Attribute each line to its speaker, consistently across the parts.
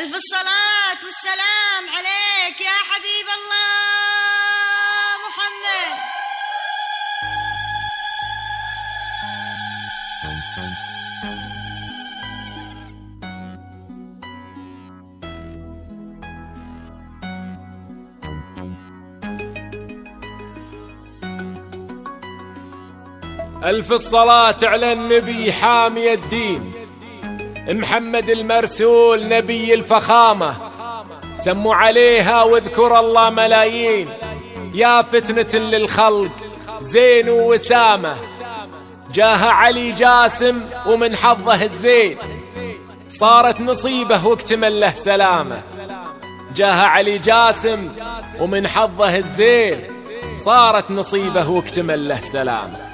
Speaker 1: ألف الصلاة والسلام عليك يا حبيب الله محمد.
Speaker 2: ألف الصلاة على النبي حامي الدين محمد المرسول نبي الفخامة، سموا عليها واذكر الله ملايين، يا فتنة للخلق زين ووسامة. جاها علي جاسم ومن حظه الزين صارت نصيبه واكتمل له سلامة. جاها علي جاسم ومن حظه الزين صارت نصيبه واكتمل له سلامة.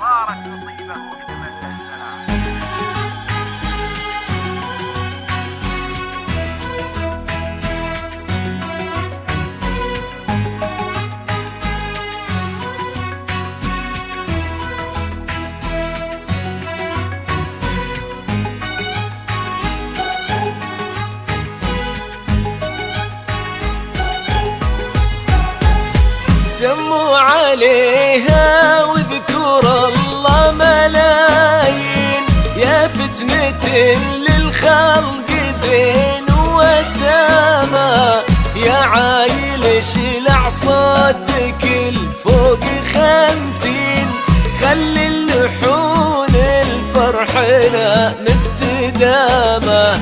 Speaker 3: سموا عليها واذكر الله ملايين، يا فتنة للخلق زين وسامة. يا عايل شلع صوتك الفوق 50، خلي اللحون الفرحنا مستدامة.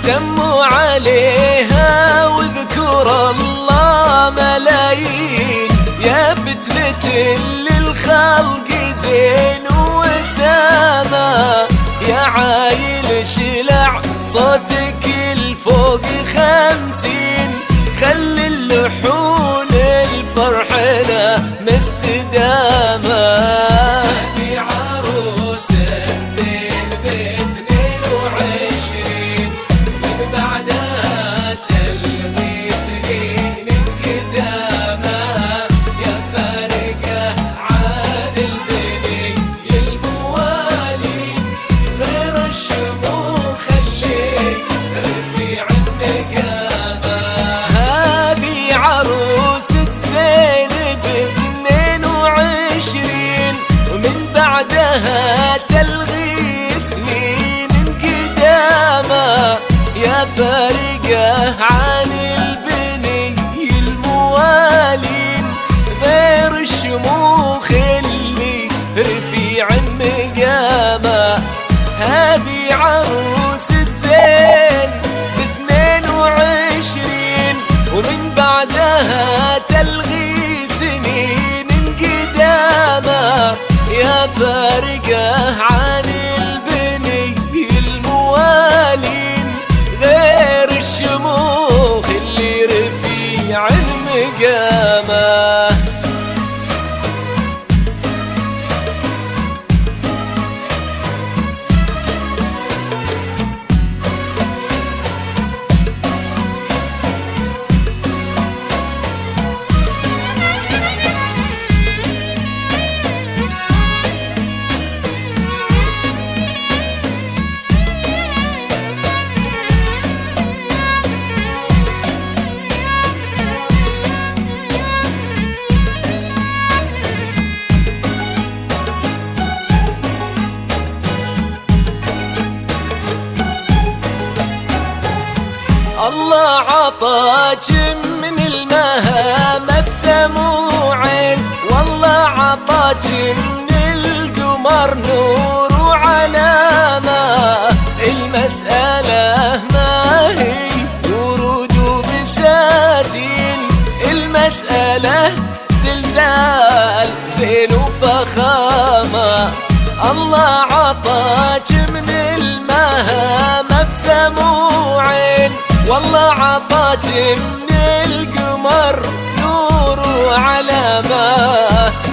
Speaker 3: سموا عليها واذكر الله ملايين، يا فتنة للخلق زين وسامة. يا عايل شلع صوتك الفوق 50، خلي اللحون الفرحنا مستدامة. هذي عروس الزين ب22 من بعدها تلغي سنين قدامه. يا فارقه عن البني الموالي غير الشموخ اللي رفيع النقامه. هذي عروس الزين ب22 ومن بعدها تلغي سنين قدامه. يا فارقه عن البني الموالين غير الشموخ اللي رفيع النقامه. هذي عروس الزين ب22 ومن بعدها تلغي سنين قدامه. يا فارقه عن البني الموالين غير الشموخ اللي رفيع المقامه. الله عطاك من المهام بسموعين، والله عطاك من القمر نور وعلامة. المسألة ما هي ورود وبساتين، المسألة زلزال زين وفخامة. الله عطاك من المهام بسموعين، والله عطاك من القمر نور وعلامة.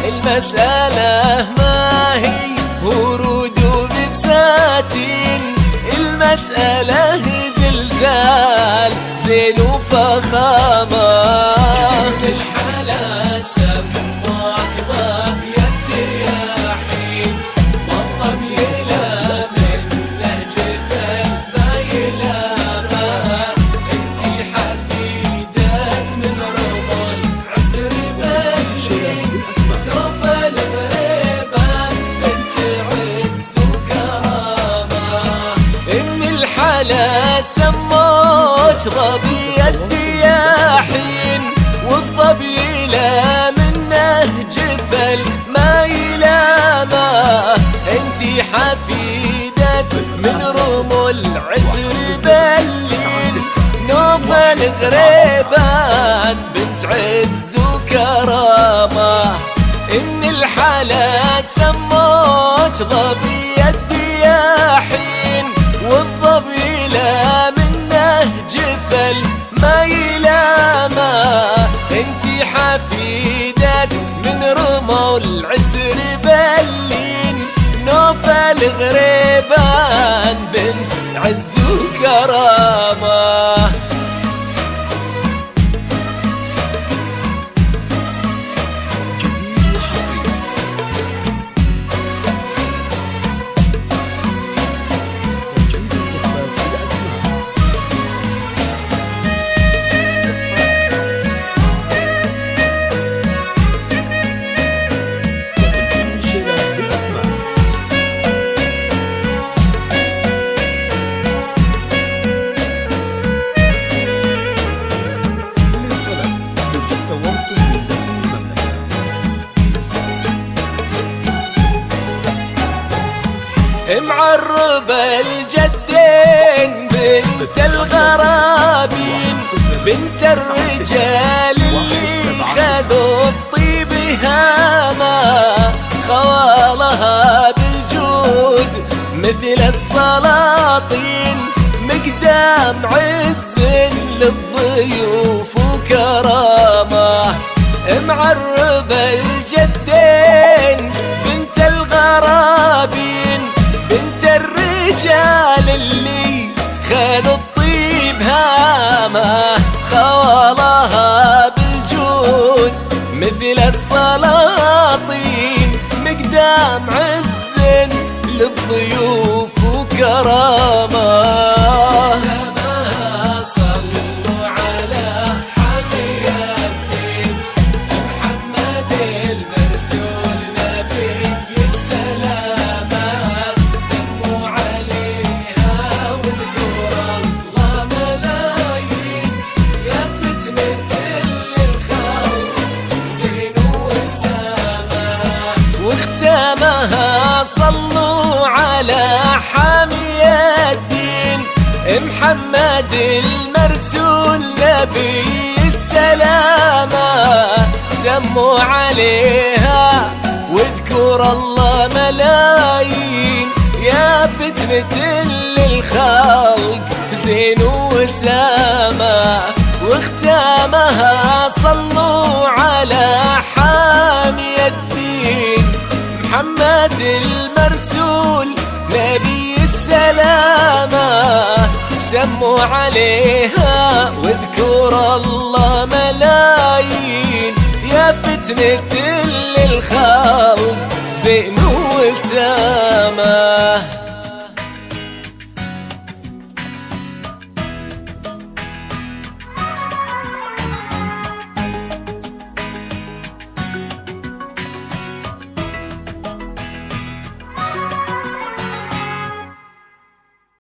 Speaker 3: المسألة ما هي ورود وبساتين، المسألة زلزال زين وفخامة. الحلا سماك ضاق يد يا حين، والله ميلا من نهج فن ما يلامه. انتي ظبي الدياحين والظبي لا منه جفل ما يلامه انتي حفيدة من رمل عسر بلين نوفل غريبان بنت عز وكرامة إن الحلا سموك ظبي الدياحين والظبي لا منه جفل ما يلامه انتي حفيدة من رمل عسر بلين نوفل غريبان بنت عز وكرامة معرب الجدين بنت الغرابين بنت الرجال اللي خذوا الطيب هاما خوالها بالجود مثل السلاطين مقدام عز للضيوف وكرامة معرب الجدين بنت الغرابين بنت الرجال اللي خذوا الطيب هامه خوالها بالجود مثل السلاطين مقدام عز للضيوف وكرامه صلوا على حامي الدين محمد المرسول نبي السلامة سموا عليها واذكر الله ملايين يا فتنة للخلق زين وسامة واختامها صلوا على حامي الدين محمد المرسول نبي السلامة سموا عليها واذكر الله ملايين يا فتنة للخلق زين وسامة